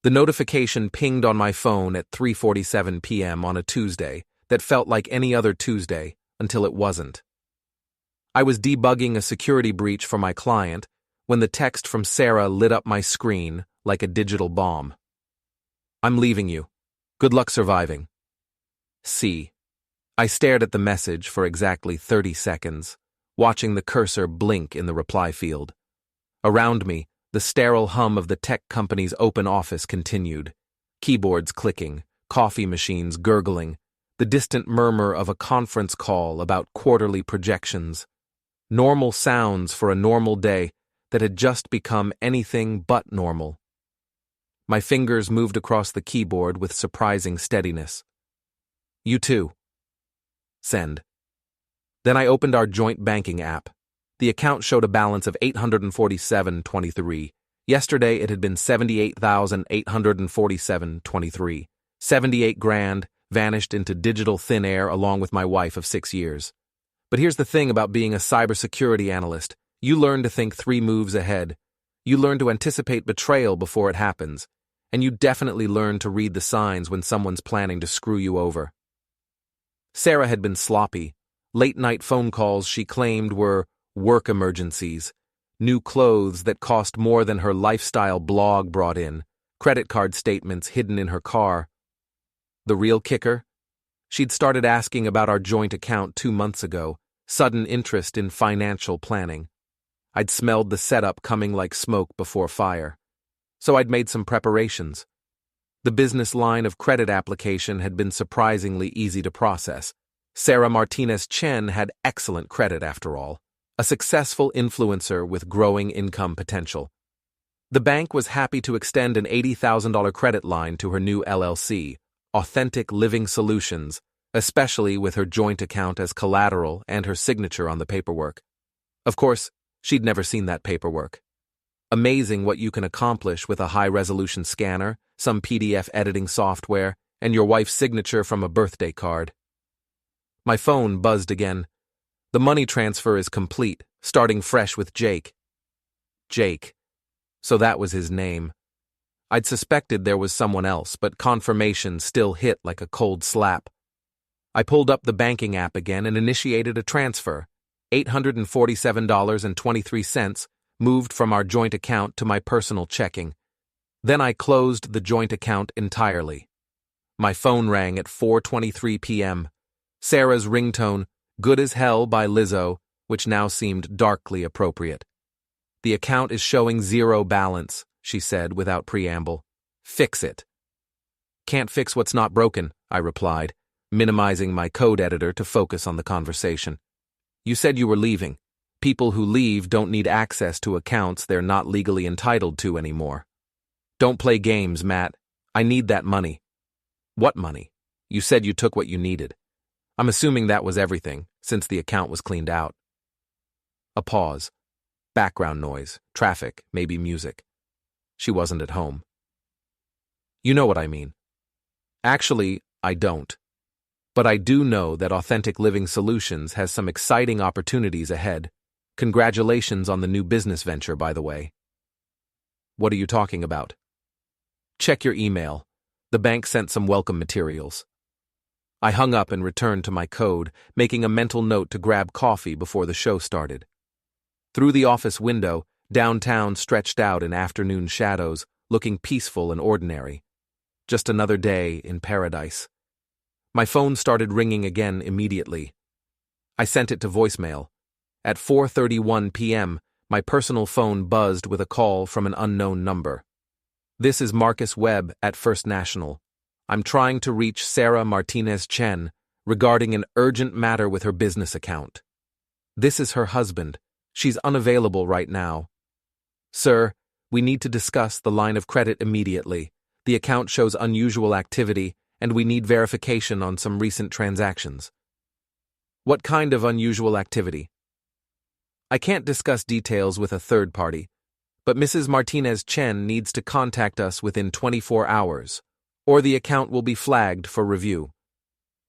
The notification pinged on my phone at 3:47 p.m. on a Tuesday that felt like any other Tuesday until it wasn't. I was debugging a security breach for my client when the text from Sarah lit up my screen like a digital bomb. "I'm leaving you. Good luck surviving. C." I stared at the message for exactly 30 seconds, watching the cursor blink in the reply field. Around me, the sterile hum of the tech company's open office continued. Keyboards clicking, coffee machines gurgling, the distant murmur of a conference call about quarterly projections. Normal sounds for a normal day that had just become anything but normal. My fingers moved across the keyboard with surprising steadiness. "You too." Send. Then I opened our joint banking app. The account showed a balance of $847.23. Yesterday it had been $78,847.23. 78 grand vanished into digital thin air along with my wife of 6 years. But here's the thing about being a cybersecurity analyst. You learn to think 3 moves ahead. You learn to anticipate betrayal before it happens. And you definitely learn to read the signs when someone's planning to screw you over. Sarah had been sloppy. Late-night phone calls she claimed were work emergencies, new clothes that cost more than her lifestyle blog brought in, credit card statements hidden in her car. The real kicker? She'd started asking about our joint account 2 months ago, sudden interest in financial planning. I'd smelled the setup coming like smoke before fire. So I'd made some preparations. The business line of credit application had been surprisingly easy to process. Sarah Martinez Chen had excellent credit after all. A successful influencer with growing income potential. The bank was happy to extend an $80,000 credit line to her new LLC, Authentic Living Solutions, especially with her joint account as collateral and her signature on the paperwork. Of course, she'd never seen that paperwork. Amazing what you can accomplish with a high-resolution scanner, some PDF editing software, and your wife's signature from a birthday card. My phone buzzed again. The money transfer is complete, starting fresh with Jake. Jake. So that was his name. I'd suspected there was someone else, but confirmation still hit like a cold slap. I pulled up the banking app again and initiated a transfer. $847.23 moved from our joint account to my personal checking. Then I closed the joint account entirely. My phone rang at 4:23 p.m. Sarah's ringtone, "Good as Hell" by Lizzo, which now seemed darkly appropriate. "The account is showing 0 balance," she said without preamble. "Fix it." "Can't fix what's not broken," I replied, minimizing my code editor to focus on the conversation. "You said you were leaving. People who leave don't need access to accounts they're not legally entitled to anymore. Don't play games, Matt. I need that money." "What money? You said you took what you needed." I'm assuming that was everything, since the account was cleaned out. A pause. Background noise, traffic, maybe music. She wasn't at home. "You know what I mean." "Actually, I don't. But I do know that Authentic Living Solutions has some exciting opportunities ahead. Congratulations on the new business venture, by the way." "What are you talking about?" "Check your email. The bank sent some welcome materials." I hung up and returned to my code, making a mental note to grab coffee before the show started. Through the office window, downtown stretched out in afternoon shadows, looking peaceful and ordinary. Just another day in paradise. My phone started ringing again immediately. I sent it to voicemail. At 4:31 p.m., my personal phone buzzed with a call from an unknown number. "This is Marcus Webb at First National. I'm trying to reach Sarah Martinez Chen regarding an urgent matter with her business account. This is her husband. She's unavailable right now. Sir, we need to discuss the line of credit immediately. The account shows unusual activity, and we need verification on some recent transactions." "What kind of unusual activity?" "I can't discuss details with a third party, but Mrs. Martinez Chen needs to contact us within 24 hours. Or the account will be flagged for review.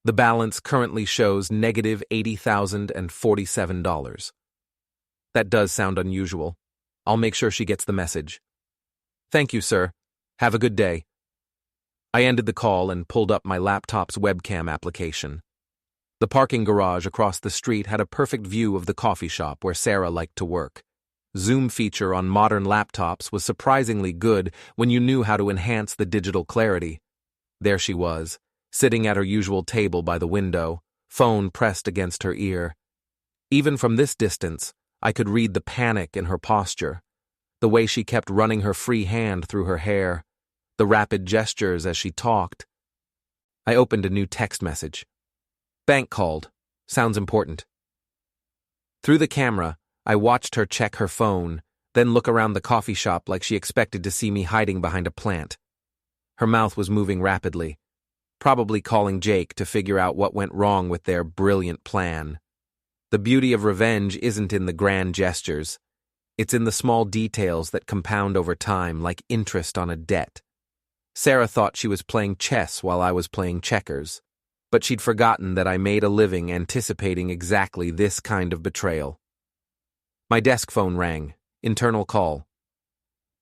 The balance currently shows negative $80,047. That does sound unusual. I'll make sure she gets the message." "Thank you, sir. Have a good day. I ended the call and pulled up my laptop's webcam application. The parking garage across the street had a perfect view of the coffee shop where Sarah liked to work. Zoom feature on modern laptops was surprisingly good when you knew how to enhance the digital clarity. There she was, sitting at her usual table by the window, phone pressed against her ear. Even from this distance, I could read the panic in her posture, the way she kept running her free hand through her hair, the rapid gestures as she talked. I opened a new text message. Bank called. Sounds important. Through the camera, I watched her check her phone, then look around the coffee shop like she expected to see me hiding behind a plant. Her mouth was moving rapidly, probably calling Jake to figure out what went wrong with their brilliant plan. The beauty of revenge isn't in the grand gestures. It's in the small details that compound over time like interest on a debt. Sarah thought she was playing chess while I was playing checkers, but she'd forgotten that I made a living anticipating exactly this kind of betrayal. My desk phone rang. Internal call.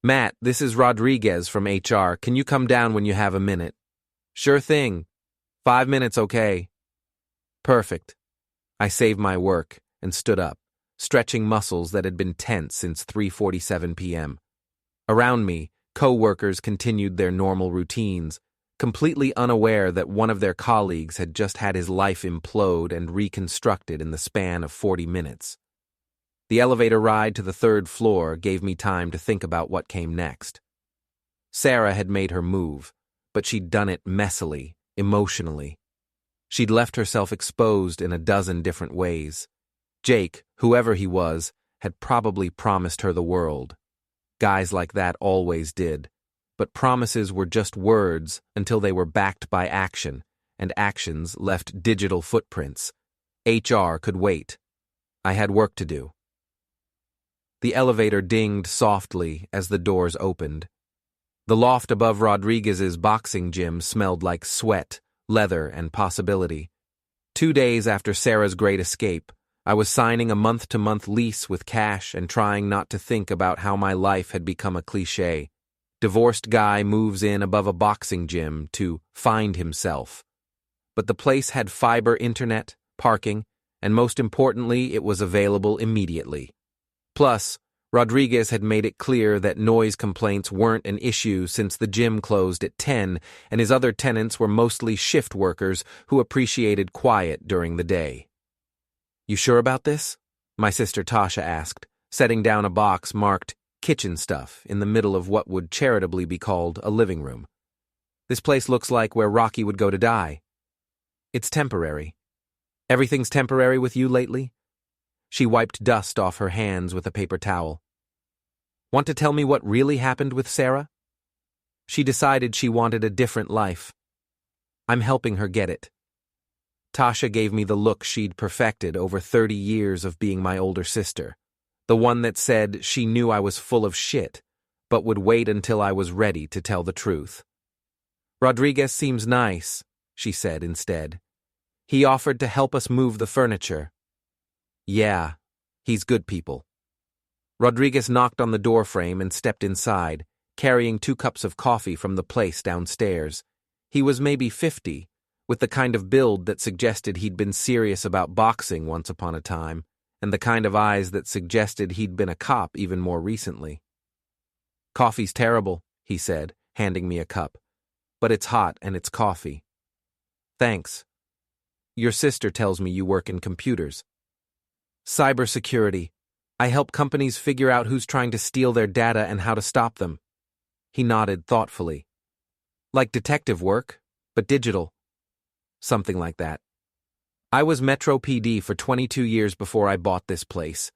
Matt, this is Rodriguez from HR. Can you come down when you have a minute? Sure thing. 5 minutes, okay. Perfect. I saved my work and stood up, stretching muscles that had been tense since 3:47 p.m. Around me, co-workers continued their normal routines, completely unaware that one of their colleagues had just had his life implode and reconstructed in the span of 40 minutes. The elevator ride to the 3rd floor gave me time to think about what came next. Sarah had made her move, but she'd done it messily, emotionally. She'd left herself exposed in a dozen different ways. Jake, whoever he was, had probably promised her the world. Guys like that always did. But promises were just words until they were backed by action, and actions left digital footprints. HR could wait. I had work to do. The elevator dinged softly as the doors opened. The loft above Rodriguez's boxing gym smelled like sweat, leather, and possibility. 2 days after Sarah's great escape, I was signing a month-to-month lease with cash and trying not to think about how my life had become a cliché. Divorced guy moves in above a boxing gym to find himself. But the place had fiber internet, parking, and most importantly, it was available immediately. Plus, Rodriguez had made it clear that noise complaints weren't an issue since the gym closed at 10, and his other tenants were mostly shift workers who appreciated quiet during the day. You sure about this? My sister Tasha asked, setting down a box marked kitchen stuff in the middle of what would charitably be called a living room. This place looks like where Rocky would go to die. It's temporary. Everything's temporary with you lately? She wiped dust off her hands with a paper towel. Want to tell me what really happened with Sarah? She decided she wanted a different life. I'm helping her get it. Tasha gave me the look she'd perfected over 30 years of being my older sister, the one that said she knew I was full of shit, but would wait until I was ready to tell the truth. Rodriguez seems nice, she said instead. He offered to help us move the furniture. Yeah, he's good people. Rodriguez knocked on the doorframe and stepped inside, carrying 2 cups of coffee from the place downstairs. He was maybe 50, with the kind of build that suggested he'd been serious about boxing once upon a time, and the kind of eyes that suggested he'd been a cop even more recently. Coffee's terrible, he said, handing me a cup. But it's hot and it's coffee. Thanks. Your sister tells me you work in computers. Cybersecurity. I help companies figure out who's trying to steal their data and how to stop them. He nodded thoughtfully. Like detective work, but digital. Something like that. I was Metro PD for 22 years before I bought this place.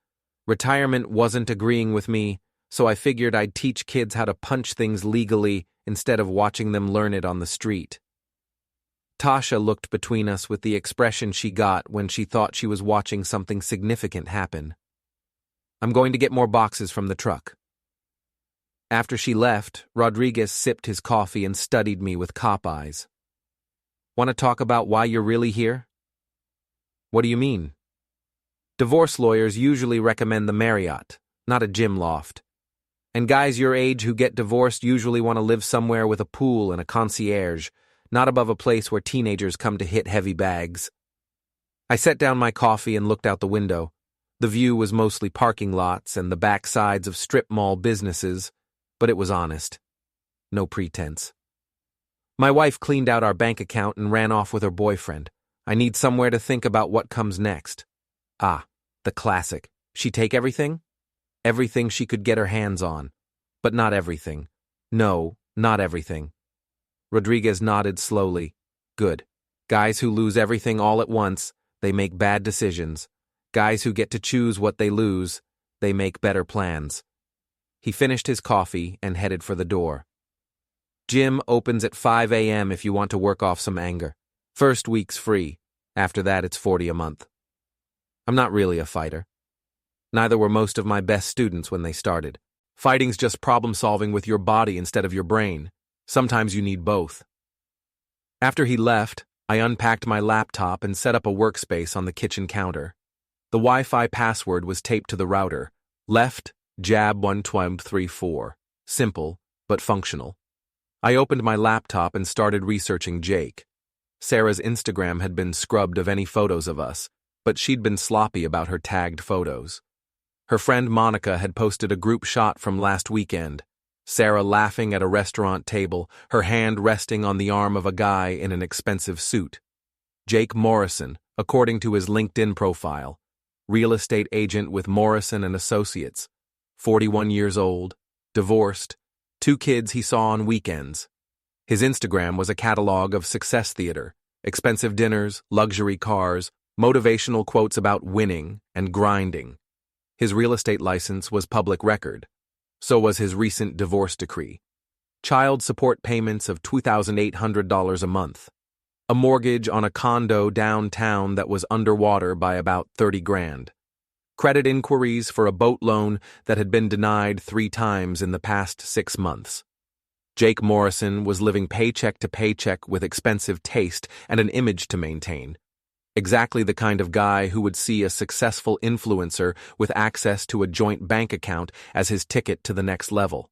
Retirement wasn't agreeing with me, so I figured I'd teach kids how to punch things legally instead of watching them learn it on the street. Tasha looked between us with the expression she got when she thought she was watching something significant happen. I'm going to get more boxes from the truck. After she left, Rodriguez sipped his coffee and studied me with cop eyes. Want to talk about why you're really here? What do you mean? Divorce lawyers usually recommend the Marriott, not a gym loft. And guys your age who get divorced usually want to live somewhere with a pool and a concierge, not above a place where teenagers come to hit heavy bags. I set down my coffee and looked out the window. The view was mostly parking lots and the back sides of strip mall businesses, but it was honest. No pretense. My wife cleaned out our bank account and ran off with her boyfriend. I need somewhere to think about what comes next. Ah, the classic. She take everything? Everything she could get her hands on. But not everything. No, not everything. Rodriguez nodded slowly. Good. Guys who lose everything all at once, they make bad decisions. Guys who get to choose what they lose, they make better plans. He finished his coffee and headed for the door. Gym opens at 5 a.m. if you want to work off some anger. First week's free. After that, it's $40 a month. I'm not really a fighter. Neither were most of my best students when they started. Fighting's just problem-solving with your body instead of your brain. Sometimes you need both. After he left, I unpacked my laptop and set up a workspace on the kitchen counter. The Wi-Fi password was taped to the router. Left, jab 1234. Simple, but functional. I opened my laptop and started researching Jake. Sarah's Instagram had been scrubbed of any photos of us, but she'd been sloppy about her tagged photos. Her friend Monica had posted a group shot from last weekend. Sarah laughing at a restaurant table, her hand resting on the arm of a guy in an expensive suit. Jake Morrison, according to his LinkedIn profile, real estate agent with Morrison and Associates, 41 years old, divorced, 2 kids he saw on weekends. His Instagram was a catalog of success theater, expensive dinners, luxury cars, motivational quotes about winning and grinding. His real estate license was public record. So was his recent divorce decree. Child support payments of $2,800 a month. A mortgage on a condo downtown that was underwater by about 30 grand. Credit inquiries for a boat loan that had been denied 3 times in the past 6 months. Jake Morrison was living paycheck to paycheck with expensive taste and an image to maintain. Exactly the kind of guy who would see a successful influencer with access to a joint bank account as his ticket to the next level.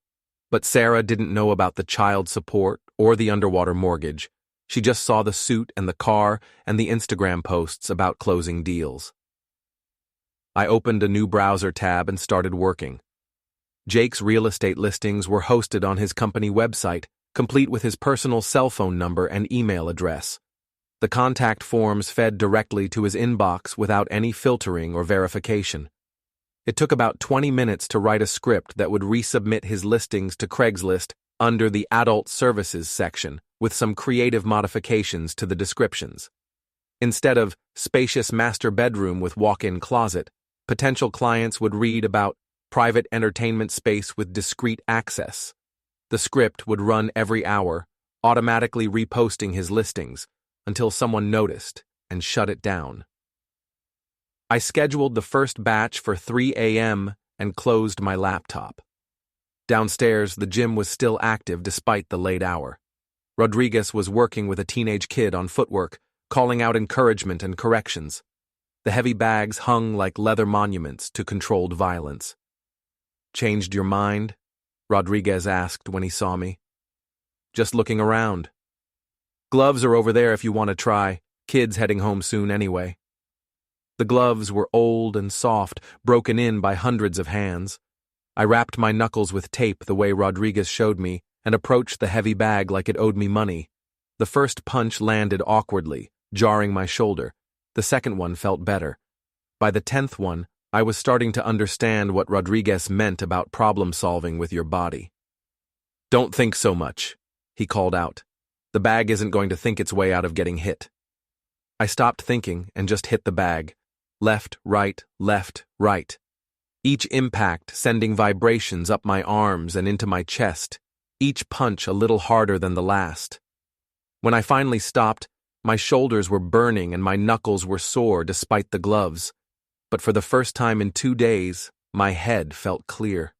But Sarah didn't know about the child support or the underwater mortgage. She just saw the suit and the car and the Instagram posts about closing deals. I opened a new browser tab and started working. Jake's real estate listings were hosted on his company website, complete with his personal cell phone number and email address. The contact forms fed directly to his inbox without any filtering or verification. It took about 20 minutes to write a script that would resubmit his listings to Craigslist under the Adult Services section, with some creative modifications to the descriptions. Instead of spacious master bedroom with walk-in closet, potential clients would read about private entertainment space with discreet access. The script would run every hour, automatically reposting his listings, until someone noticed and shut it down. I scheduled the first batch for 3 a.m. and closed my laptop. Downstairs, the gym was still active despite the late hour. Rodriguez was working with a teenage kid on footwork, calling out encouragement and corrections. The heavy bags hung like leather monuments to controlled violence. "Changed your mind?" Rodriguez asked when he saw me. "Just looking around. Gloves are over there if you want to try. Kid's heading home soon anyway." The gloves were old and soft, broken in by hundreds of hands. I wrapped my knuckles with tape the way Rodriguez showed me and approached the heavy bag like it owed me money. The first punch landed awkwardly, jarring my shoulder. The second one felt better. By the 10th one, I was starting to understand what Rodriguez meant about problem-solving with your body. "Don't think so much," he called out. "The bag isn't going to think its way out of getting hit." I stopped thinking and just hit the bag. Left, right, each impact sending vibrations up my arms and into my chest, each punch a little harder than the last. When I finally stopped, my shoulders were burning and my knuckles were sore despite the gloves. But for the first time in 2 days, my head felt clear.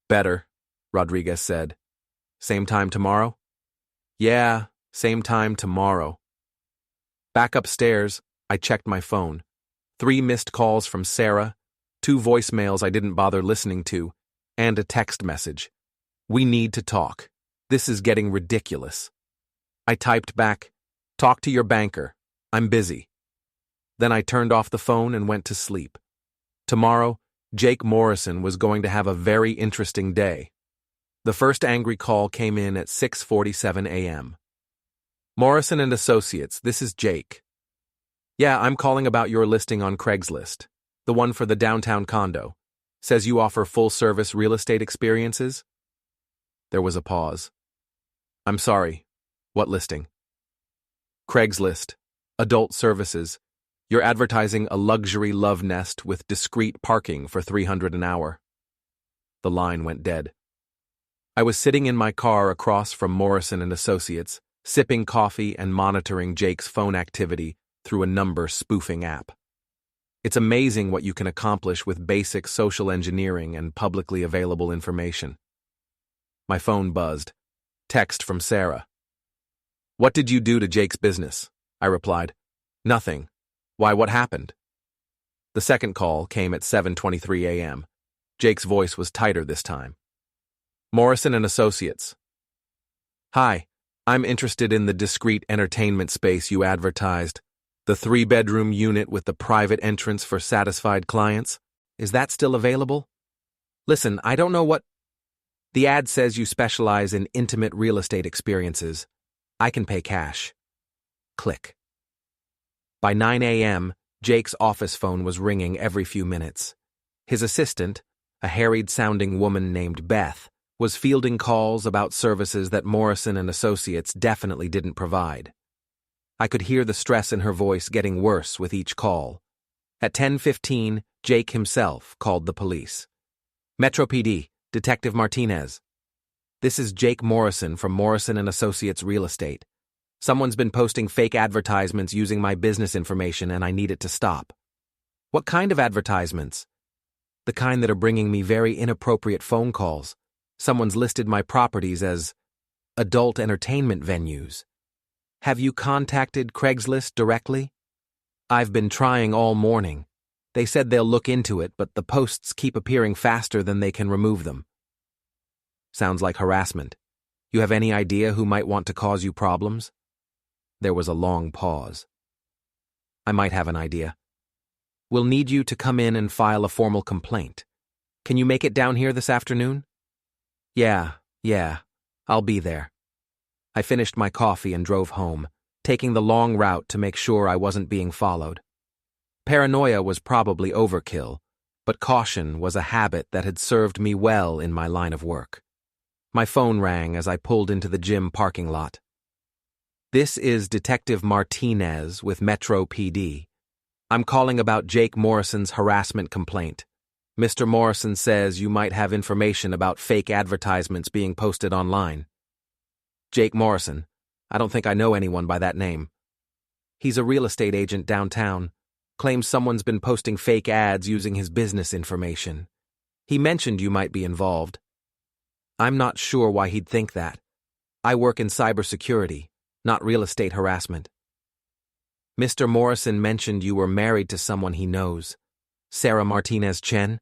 "Better," Rodriguez said. "Same time tomorrow?" "Yeah, same time tomorrow." Back upstairs, I checked my phone. 3 missed calls from Sarah, 2 voicemails I didn't bother listening to, and a text message. "We need to talk. This is getting ridiculous." I typed back, "Talk to your banker. I'm busy." Then I turned off the phone and went to sleep. Tomorrow, Jake Morrison was going to have a very interesting day. The first angry call came in at 6:47 a.m. "Morrison and Associates, this is Jake." "Yeah, I'm calling about your listing on Craigslist, the one for the downtown condo. Says you offer full-service real estate experiences?" There was a pause. "I'm sorry. What listing?" "Craigslist. Adult services. You're advertising a luxury love nest with discreet parking for $300 an hour." The line went dead. I was sitting in my car across from Morrison and Associates, sipping coffee and monitoring Jake's phone activity through a number spoofing app. It's amazing what you can accomplish with basic social engineering and publicly available information. My phone buzzed. Text from Sarah. "What did you do to Jake's business?" I replied. "Nothing. Why, what happened?" The second call came at 7:23 a.m. Jake's voice was tighter this time. "Morrison and Associates." "Hi, I'm interested in the discreet entertainment space you advertised. The 3-bedroom unit with the private entrance for satisfied clients. Is that still available? Listen, I don't know what... The ad says you specialize in intimate real estate experiences. I can pay cash." Click. By 9 a.m., Jake's office phone was ringing every few minutes. His assistant, a harried-sounding woman named Beth, was fielding calls about services that Morrison and Associates definitely didn't provide. I could hear the stress in her voice getting worse with each call. At 10:15, Jake himself called the police. "Metro PD, Detective Martinez. This is Jake Morrison from Morrison and Associates Real Estate. Someone's been posting fake advertisements using my business information and I need it to stop." "What kind of advertisements?" "The kind that are bringing me very inappropriate phone calls. Someone's listed my properties as adult entertainment venues." "Have you contacted Craigslist directly?" "I've been trying all morning. They said they'll look into it, but the posts keep appearing faster than they can remove them." "Sounds like harassment. You have any idea who might want to cause you problems?" There was a long pause. "I might have an idea. We'll need you to come in and file a formal complaint. Can you make it down here this afternoon?" Yeah, I'll be there." I finished my coffee and drove home, taking the long route to make sure I wasn't being followed. Paranoia was probably overkill, but caution was a habit that had served me well in my line of work. My phone rang as I pulled into the gym parking lot. "This is Detective Martinez with Metro PD. I'm calling about Jake Morrison's harassment complaint. Mr. Morrison says you might have information about fake advertisements being posted online." "Jake Morrison? I don't think I know anyone by that name." "He's a real estate agent downtown. Claims someone's been posting fake ads using his business information. He mentioned you might be involved." "I'm not sure why he'd think that. I work in cybersecurity, not real estate harassment." "Mr. Morrison mentioned you were married to someone he knows. Sarah Martinez Chen?"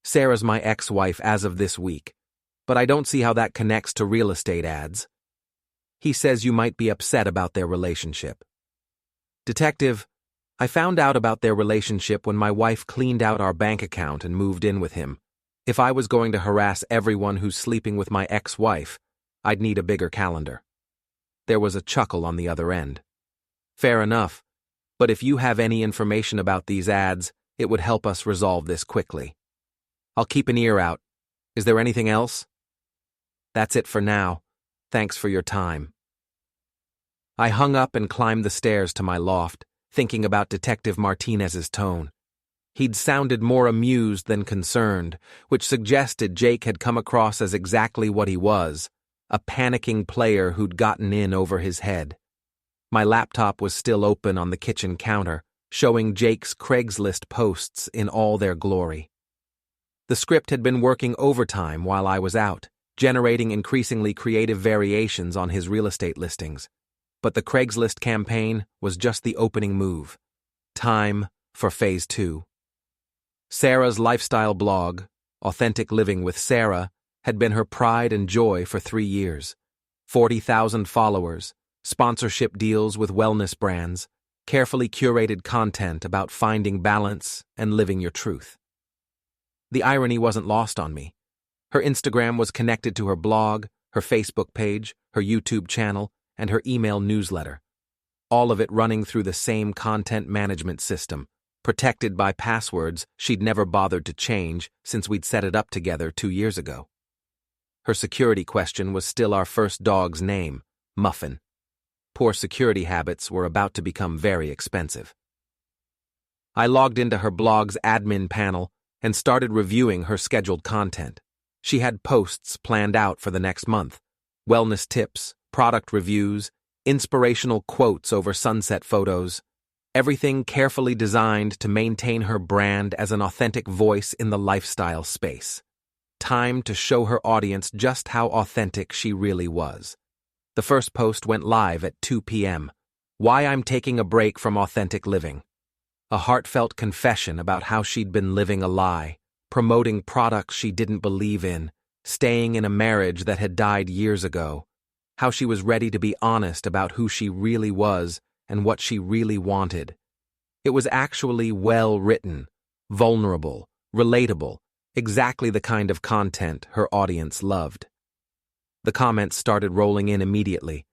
"Sarah's my ex-wife as of this week, but I don't see how that connects to real estate ads." "He says you might be upset about their relationship." "Detective, I found out about their relationship when my wife cleaned out our bank account and moved in with him. If I was going to harass everyone who's sleeping with my ex-wife, I'd need a bigger calendar." There was a chuckle on the other end. "Fair enough, but if you have any information about these ads, it would help us resolve this quickly. I'll keep an ear out. Is there anything else?" "That's it for now. Thanks for your time." I hung up and climbed the stairs to my loft, thinking about Detective Martinez's tone. He'd sounded more amused than concerned, which suggested Jake had come across as exactly what he was, a panicking player who'd gotten in over his head. My laptop was still open on the kitchen counter, showing Jake's Craigslist posts in all their glory. The script had been working overtime while I was out, generating increasingly creative variations on his real estate listings. But the Craigslist campaign was just the opening move. Time for Phase 2. Sarah's lifestyle blog, Authentic living with Sarah had been her pride and joy for 3 years. 40,000 followers, sponsorship deals with wellness brands, carefully curated content about finding balance and living your truth. The irony wasn't lost on me. Her Instagram was connected to her blog, her Facebook page, her YouTube channel, and her email newsletter. All of it running through the same content management system, protected by passwords she'd never bothered to change since we'd set it up together 2 years ago. Her security question was still our first dog's name, Muffin. Poor security habits were about to become very expensive. I logged into her blog's admin panel and started reviewing her scheduled content. She had posts planned out for the next month: wellness tips, product reviews, inspirational quotes over sunset photos, everything carefully designed to maintain her brand as an authentic voice in the lifestyle space. Time to show her audience just how authentic she really was. The first post went live at 2 p.m. Why I'm taking a break from authentic living. A heartfelt confession about how she'd been living a lie, promoting products she didn't believe in, staying in a marriage that had died years ago, how she was ready to be honest about who she really was and what she really wanted. It was actually well-written, vulnerable, relatable, exactly the kind of content her audience loved. The comments started rolling in immediately.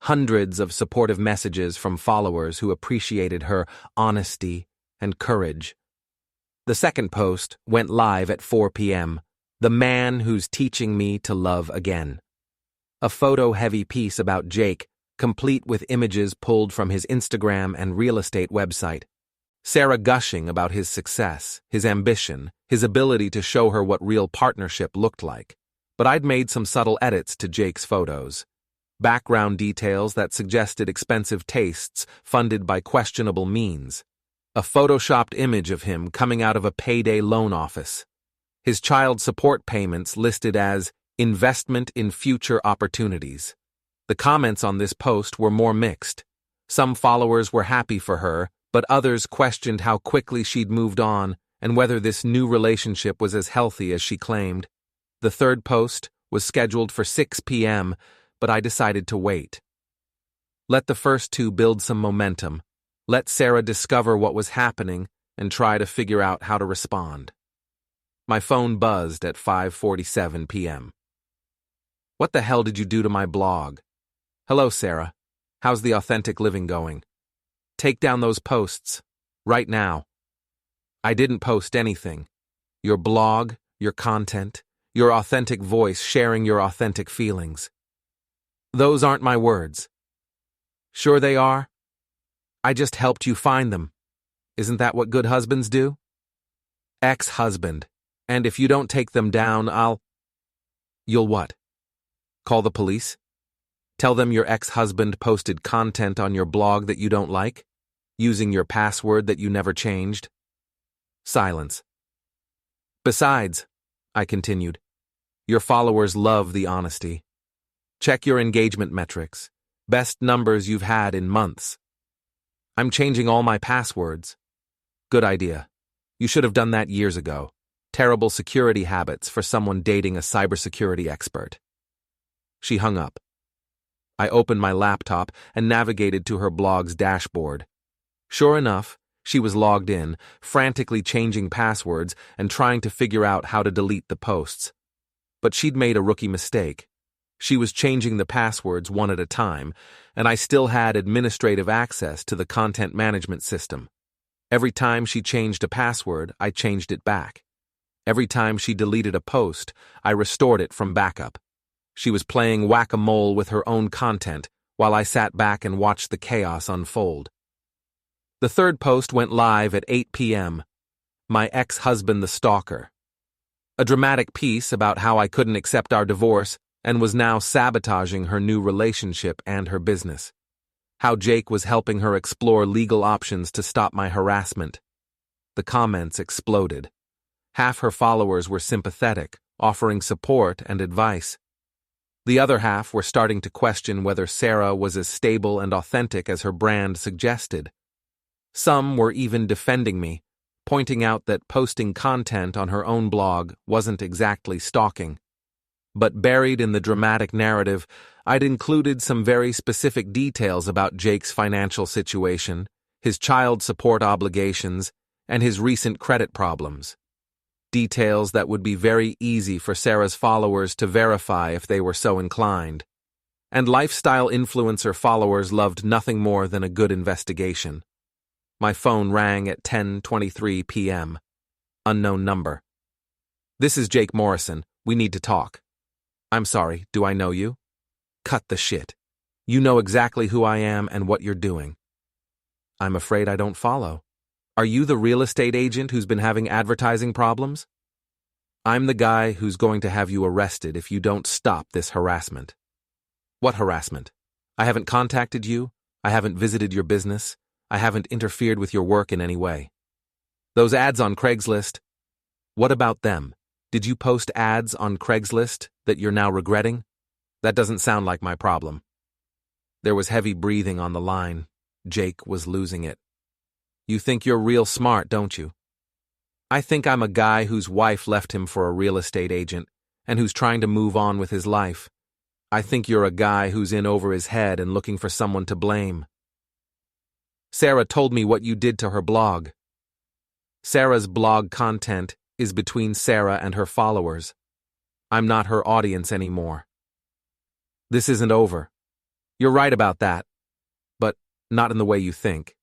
Hundreds of supportive messages from followers who appreciated her honesty and courage. The second post went live at 4 p.m. The man who's teaching me to love again. A photo-heavy piece about Jake, complete with images pulled from his Instagram and real estate website. Sarah gushing about his success, his ambition, his ability to show her what real partnership looked like. But I'd made some subtle edits to Jake's photos. Background details that suggested expensive tastes funded by questionable means. A photoshopped image of him coming out of a payday loan office. His child support payments listed as investment in future opportunities. The comments on this post were more mixed. Some followers were happy for her, but others questioned how quickly she'd moved on and whether this new relationship was as healthy as she claimed. The third post was scheduled for 6 p.m., but I decided to wait. Let the first two build some momentum. Let Sarah discover what was happening and try to figure out how to respond. My phone buzzed at 5:47 p.m. What the hell did you do to my blog? Hello, Sarah. How's the authentic living going? Take down those posts. Right now. I didn't post anything. Your blog, your content, your authentic voice sharing your authentic feelings. Those aren't my words. Sure they are? I just helped you find them. Isn't that what good husbands do? Ex-husband. And if you don't take them down, You'll what? Call the police? Tell them your ex-husband posted content on your blog that you don't like? Using your password that you never changed? Silence. Besides, I continued, your followers love the honesty. Check your engagement metrics. Best numbers you've had in months. I'm changing all my passwords. Good idea. You should have done that years ago. Terrible security habits for someone dating a cybersecurity expert. She hung up. I opened my laptop and navigated to her blog's dashboard. Sure enough, she was logged in, frantically changing passwords and trying to figure out how to delete the posts. But she'd made a rookie mistake. She was changing the passwords one at a time, and I still had administrative access to the content management system. Every time she changed a password, I changed it back. Every time she deleted a post, I restored it from backup. She was playing whack-a-mole with her own content while I sat back and watched the chaos unfold. The third post went live at 8 p.m. My ex-husband the stalker. A dramatic piece about how I couldn't accept our divorce and was now sabotaging her new relationship and her business. How Jake was helping her explore legal options to stop my harassment. The comments exploded. Half her followers were sympathetic, offering support and advice. The other half were starting to question whether Sarah was as stable and authentic as her brand suggested. Some were even defending me, pointing out that posting content on her own blog wasn't exactly stalking. But buried in the dramatic narrative, I'd included some very specific details about Jake's financial situation, his child support obligations, and his recent credit problems. Details that would be very easy for Sarah's followers to verify if they were so inclined. And lifestyle influencer followers loved nothing more than a good investigation. My phone rang at 10:23 p.m. Unknown number. "This is Jake Morrison. We need to talk." "I'm sorry, do I know you?" "Cut the shit. You know exactly who I am and what you're doing." "I'm afraid I don't follow. Are you the real estate agent who's been having advertising problems?" "I'm the guy who's going to have you arrested if you don't stop this harassment." "What harassment? I haven't contacted you. I haven't visited your business. I haven't interfered with your work in any way." "Those ads on Craigslist." "What about them? Did you post ads on Craigslist that you're now regretting?" "That doesn't sound like my problem." There was heavy breathing on the line. Jake was losing it. "You think you're real smart, don't you?" "I think I'm a guy whose wife left him for a real estate agent and who's trying to move on with his life. I think you're a guy who's in over his head and looking for someone to blame." "Sarah told me what you did to her blog." "Sarah's blog content is between Sarah and her followers. I'm not her audience anymore." "This isn't over. You're right about that, but not in the way you think."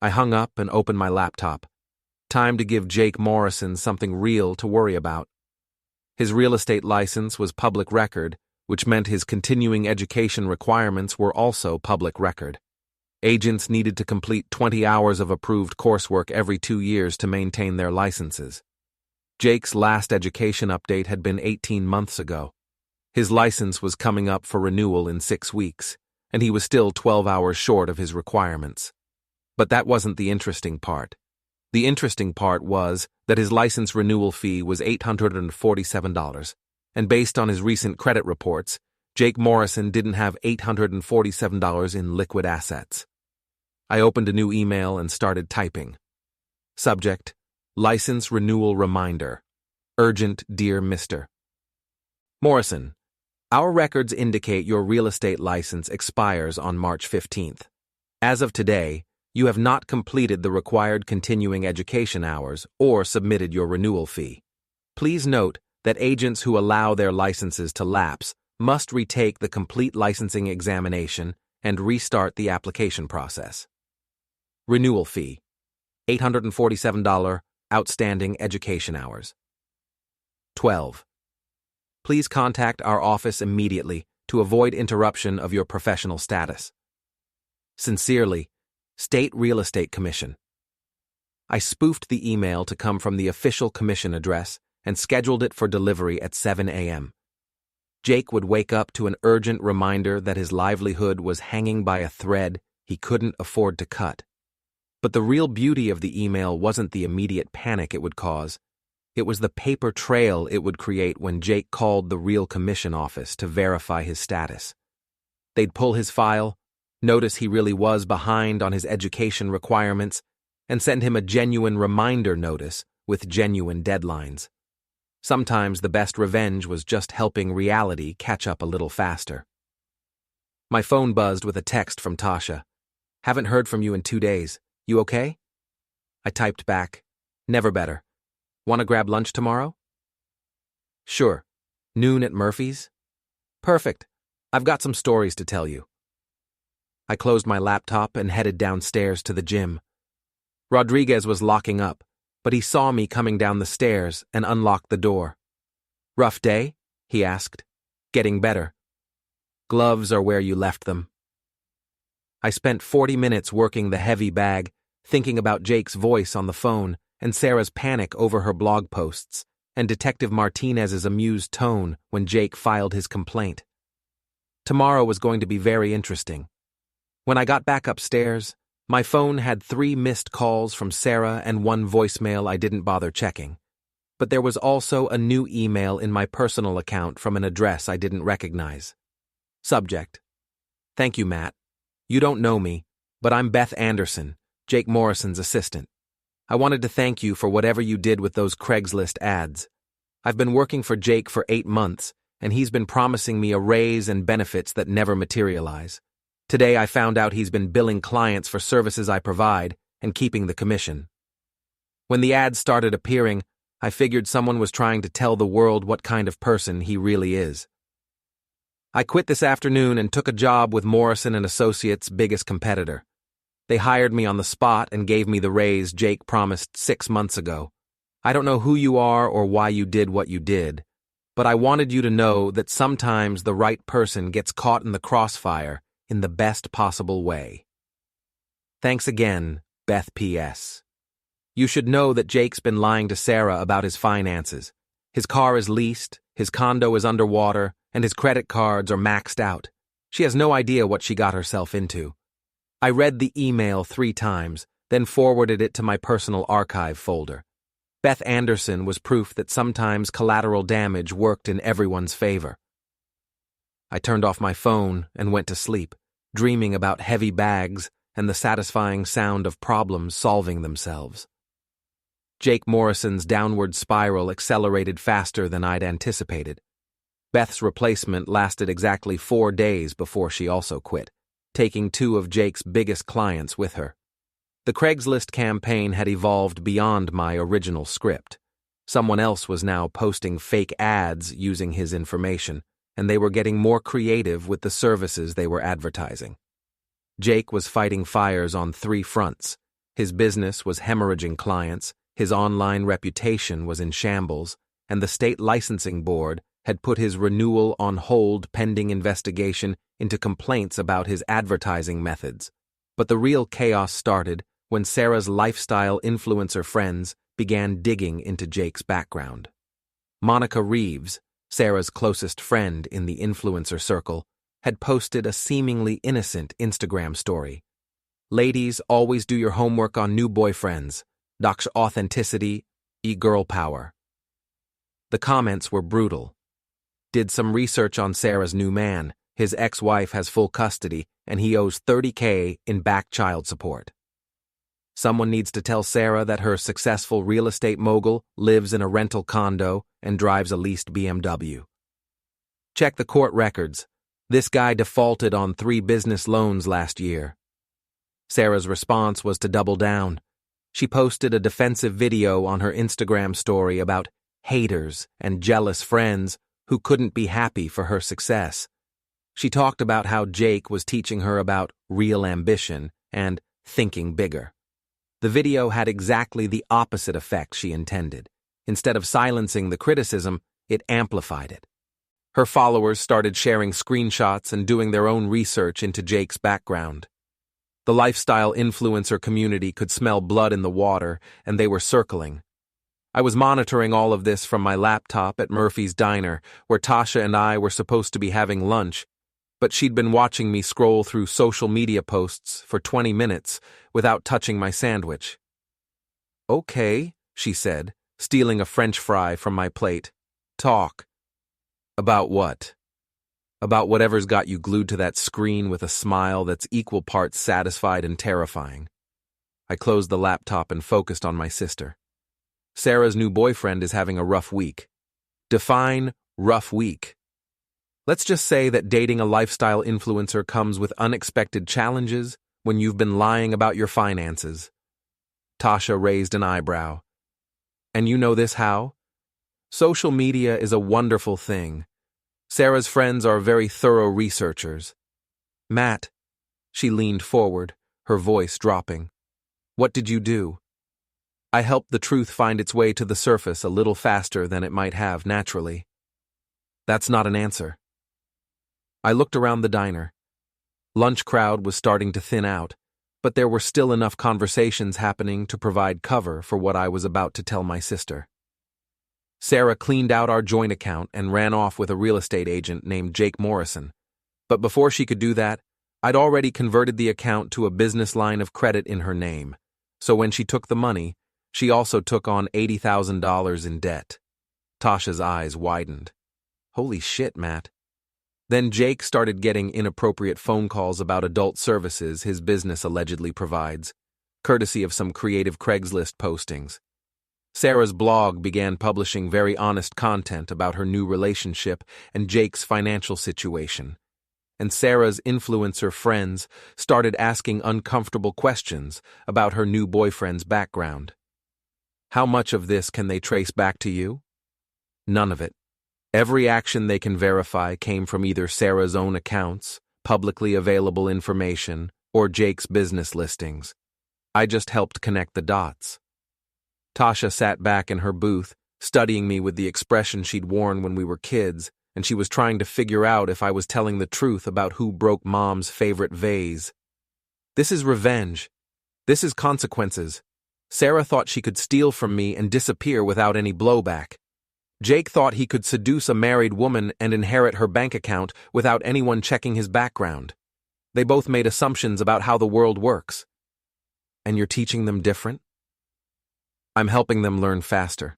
I hung up and opened my laptop. Time to give Jake Morrison something real to worry about. His real estate license was public record, which meant his continuing education requirements were also public record. Agents needed to complete 20 hours of approved coursework every 2 years to maintain their licenses. Jake's last education update had been 18 months ago. His license was coming up for renewal in 6 weeks, and he was still 12 hours short of his requirements. But that wasn't the interesting part. The interesting part was that his license renewal fee was $847, and based on his recent credit reports, Jake Morrison didn't have $847 in liquid assets. I opened a new email and started typing. Subject: License Renewal Reminder. Urgent, dear Mr. Morrison, our records indicate your real estate license expires on March 15th. As of today, you have not completed the required continuing education hours or submitted your renewal fee. Please note that agents who allow their licenses to lapse must retake the complete licensing examination and restart the application process. Renewal fee: $847, outstanding education hours. 12. Please contact our office immediately to avoid interruption of your professional status. Sincerely, State Real Estate Commission. I spoofed the email to come from the official commission address and scheduled it for delivery at 7 a.m. Jake would wake up to an urgent reminder that his livelihood was hanging by a thread he couldn't afford to cut. But the real beauty of the email wasn't the immediate panic it would cause. It was the paper trail it would create when Jake called the real commission office to verify his status. They'd pull his file, notice he really was behind on his education requirements, and send him a genuine reminder notice with genuine deadlines. Sometimes the best revenge was just helping reality catch up a little faster. My phone buzzed with a text from Tasha. "Haven't heard from you in 2 days. You okay?" I typed back, "Never better. Want to grab lunch tomorrow?" "Sure. Noon at Murphy's?" "Perfect. I've got some stories to tell you." I closed my laptop and headed downstairs to the gym. Rodriguez was locking up, but he saw me coming down the stairs and unlocked the door. "Rough day?" he asked. "Getting better. Gloves are where you left them." I spent 40 minutes working the heavy bag, thinking about Jake's voice on the phone and Sarah's panic over her blog posts, and Detective Martinez's amused tone when Jake filed his complaint. Tomorrow was going to be very interesting. When I got back upstairs, my phone had 3 missed calls from Sarah and 1 voicemail I didn't bother checking. But there was also a new email in my personal account from an address I didn't recognize. Subject: Thank you, Matt. You don't know me, but I'm Beth Anderson, Jake Morrison's assistant. I wanted to thank you for whatever you did with those Craigslist ads. I've been working for Jake for 8 months, and he's been promising me a raise and benefits that never materialize. Today I found out he's been billing clients for services I provide and keeping the commission. When the ads started appearing, I figured someone was trying to tell the world what kind of person he really is. I quit this afternoon and took a job with Morrison & Associates' biggest competitor. They hired me on the spot and gave me the raise Jake promised 6 months ago. I don't know who you are or why you did what you did, but I wanted you to know that sometimes the right person gets caught in the crossfire in the best possible way. Thanks again, Beth P.S. You should know that Jake's been lying to Sarah about his finances. His car is leased, his condo is underwater, and his credit cards are maxed out. She has no idea what she got herself into. I read the email 3 times, then forwarded it to my personal archive folder. Beth Anderson was proof that sometimes collateral damage worked in everyone's favor. I turned off my phone and went to sleep, dreaming about heavy bags and the satisfying sound of problems solving themselves. Jake Morrison's downward spiral accelerated faster than I'd anticipated. Beth's replacement lasted exactly 4 days before she also quit, taking 2 of Jake's biggest clients with her. The Craigslist campaign had evolved beyond my original script. Someone else was now posting fake ads using his information, and they were getting more creative with the services they were advertising. Jake was fighting fires on 3 fronts. His business was hemorrhaging clients, his online reputation was in shambles, and the state licensing board had put his renewal on hold pending investigation into complaints about his advertising methods. But the real chaos started when Sarah's lifestyle influencer friends began digging into Jake's background. Monica Reeves, Sarah's closest friend in the influencer circle, had posted a seemingly innocent Instagram story. Ladies, always do your homework on new boyfriends. Dox authenticity, girl power. The comments were brutal. Did some research on Sarah's new man. His ex-wife has full custody, and he owes $30,000 in back child support. Someone needs to tell Sarah that her successful real estate mogul lives in a rental condo and drives a leased BMW. Check the court records. This guy defaulted on 3 business loans last year. Sarah's response was to double down. She posted a defensive video on her Instagram story about haters and jealous friends who couldn't be happy for her success. She talked about how Jake was teaching her about real ambition and thinking bigger. The video had exactly the opposite effect she intended. Instead of silencing the criticism, it amplified it. Her followers started sharing screenshots and doing their own research into Jake's background. The lifestyle influencer community could smell blood in the water, and they were circling. I was monitoring all of this from my laptop at Murphy's Diner, where Tasha and I were supposed to be having lunch, but she'd been watching me scroll through social media posts for 20 minutes without touching my sandwich. "Okay," she said, stealing a French fry from my plate. "Talk." "About what?" "About whatever's got you glued to that screen with a smile that's equal parts satisfied and terrifying." I closed the laptop and focused on my sister. Sarah's new boyfriend is having a rough week. Define rough week. Let's just say that dating a lifestyle influencer comes with unexpected challenges when you've been lying about your finances. Tasha raised an eyebrow. "And you know this how?" "Social media is a wonderful thing. Sarah's friends are very thorough researchers." "Matt," she leaned forward, her voice dropping. "What did you do?" "I helped the truth find its way to the surface a little faster than it might have naturally." "That's not an answer." I looked around the diner. Lunch crowd was starting to thin out, but there were still enough conversations happening to provide cover for what I was about to tell my sister. Sarah cleaned out our joint account and ran off with a real estate agent named Jake Morrison. But before she could do that, I'd already converted the account to a business line of credit in her name. So when she took the money, she also took on $80,000 in debt. Tasha's eyes widened. "Holy shit, Matt." Then Jake started getting inappropriate phone calls about adult services his business allegedly provides. courtesy of some creative Craigslist postings. Sarah's blog began publishing very honest content about her new relationship and Jake's financial situation. And Sarah's influencer friends started asking uncomfortable questions about her new boyfriend's background. How much of this can they trace back to you? None of it. Every action they can verify came from either Sarah's own accounts, publicly available information, or Jake's business listings. I just helped connect the dots. Tasha sat back in her booth, studying me with the expression she'd worn when we were kids, and she was trying to figure out if I was telling the truth about who broke Mom's favorite vase. This is revenge. This is consequences. Sarah thought she could steal from me and disappear without any blowback. Jake thought he could seduce a married woman and inherit her bank account without anyone checking his background. They both made assumptions about how the world works. And you're teaching them different? I'm helping them learn faster.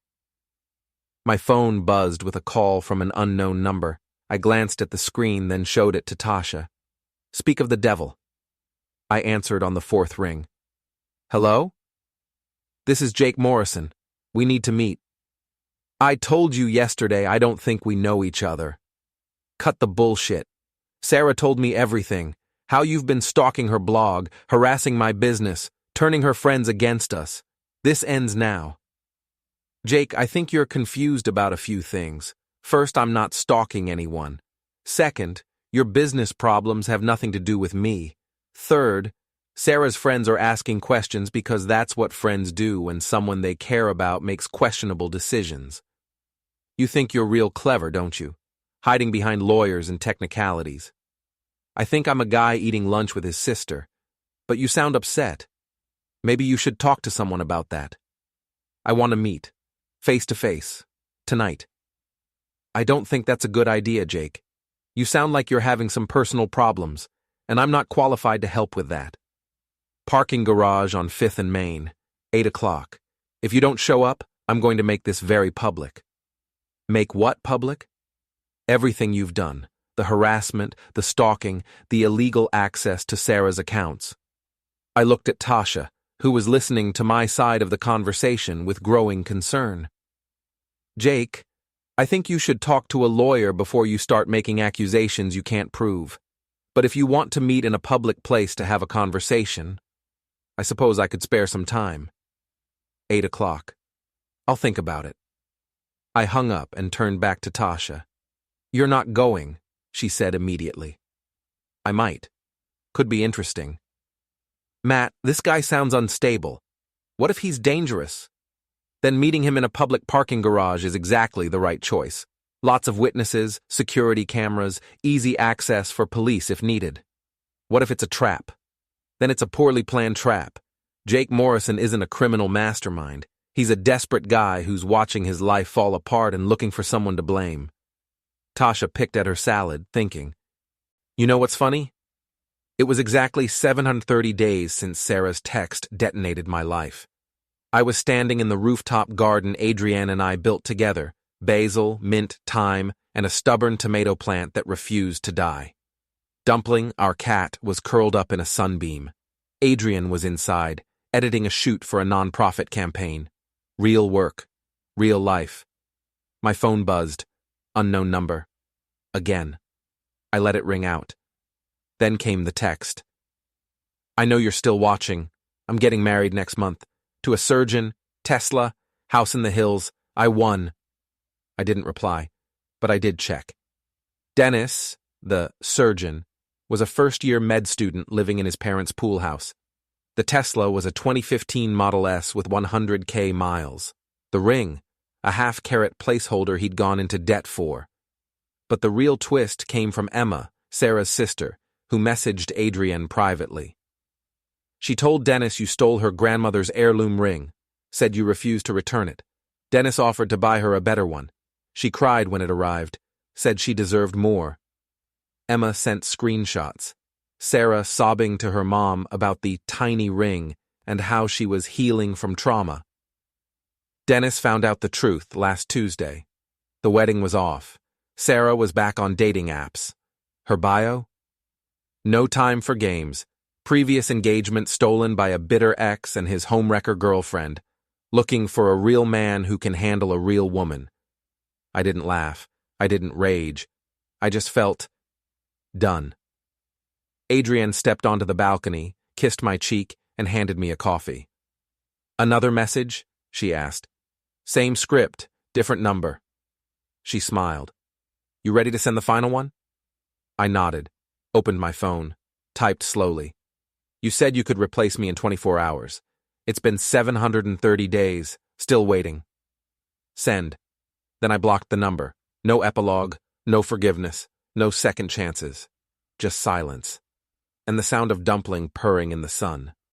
My phone buzzed with a call from an unknown number. I glanced at the screen, then showed it to Tasha. Speak of the devil. I answered on the fourth ring. Hello? This is Jake Morrison. We need to meet. I told you yesterday I don't think we know each other. Cut the bullshit. Sarah told me everything. How you've been stalking her blog, harassing my business, turning her friends against us. This ends now. Jake, I think you're confused about a few things. First, I'm not stalking anyone. Second, your business problems have nothing to do with me. Third, Sarah's friends are asking questions because that's what friends do when someone they care about makes questionable decisions. You think you're real clever, don't you? Hiding behind lawyers and technicalities. I think I'm a guy eating lunch with his sister, but you sound upset. Maybe you should talk to someone about that. I want to meet, face to face, tonight. I don't think that's a good idea, Jake. You sound like you're having some personal problems, and I'm not qualified to help with that. Parking garage on 5th and Maine, 8 o'clock. If you don't show up, I'm going to make this very public. Make what public? Everything you've done. The harassment, the stalking, the illegal access to Sarah's accounts. I looked at Tasha, who was listening to my side of the conversation with growing concern. Jake, I think you should talk to a lawyer before you start making accusations you can't prove. But if you want to meet in a public place to have a conversation, I suppose I could spare some time. 8 o'clock. I'll think about it. I hung up and turned back to Tasha. You're not going, she said immediately. I might. Could be interesting. Matt, this guy sounds unstable. What if he's dangerous? Then meeting him in a public parking garage is exactly the right choice. Lots of witnesses, security cameras, easy access for police if needed. What if it's a trap? Then it's a poorly planned trap. Jake Morrison isn't a criminal mastermind. He's a desperate guy who's watching his life fall apart and looking for someone to blame. Tasha picked at her salad, thinking. You know what's funny? It was exactly 730 days since Sarah's text detonated my life. I was standing in the rooftop garden Adrienne and I built together, basil, mint, thyme, and a stubborn tomato plant that refused to die. Dumpling, our cat, was curled up in a sunbeam. Adrienne was inside, editing a shoot for a nonprofit campaign. Real work. Real life. My phone buzzed. Unknown number. Again. I let it ring out. Then came the text. I know you're still watching. I'm getting married next month. To a surgeon, Tesla, house in the hills. I won. I didn't reply, but I did check. Dennis, the surgeon, was a first-year med student living in his parents' pool house. The Tesla was a 2015 Model S with 100K miles. The ring, a half-carat placeholder he'd gone into debt for. But the real twist came from Emma, Sarah's sister, who messaged Adrienne privately. She told Dennis you stole her grandmother's heirloom ring, said you refused to return it. Dennis offered to buy her a better one. She cried when it arrived, said she deserved more. Emma sent screenshots. Sarah sobbing to her mom about the tiny ring and how she was healing from trauma. Dennis found out the truth last Tuesday. The wedding was off. Sarah was back on dating apps. Her bio? No time for games. Previous engagement stolen by a bitter ex and his homewrecker girlfriend, looking for a real man who can handle a real woman. I didn't laugh. I didn't rage. I just felt done. Adrienne stepped onto the balcony, kissed my cheek, and handed me a coffee. "Another message?" she asked. "Same script, different number." She smiled. "You ready to send the final one?" I nodded, opened my phone, typed slowly. "You said you could replace me in 24 hours. It's been 730 days, still waiting." Send. Then I blocked the number. No epilogue, no forgiveness, no second chances. Just silence. And the sound of dumpling purring in the sun.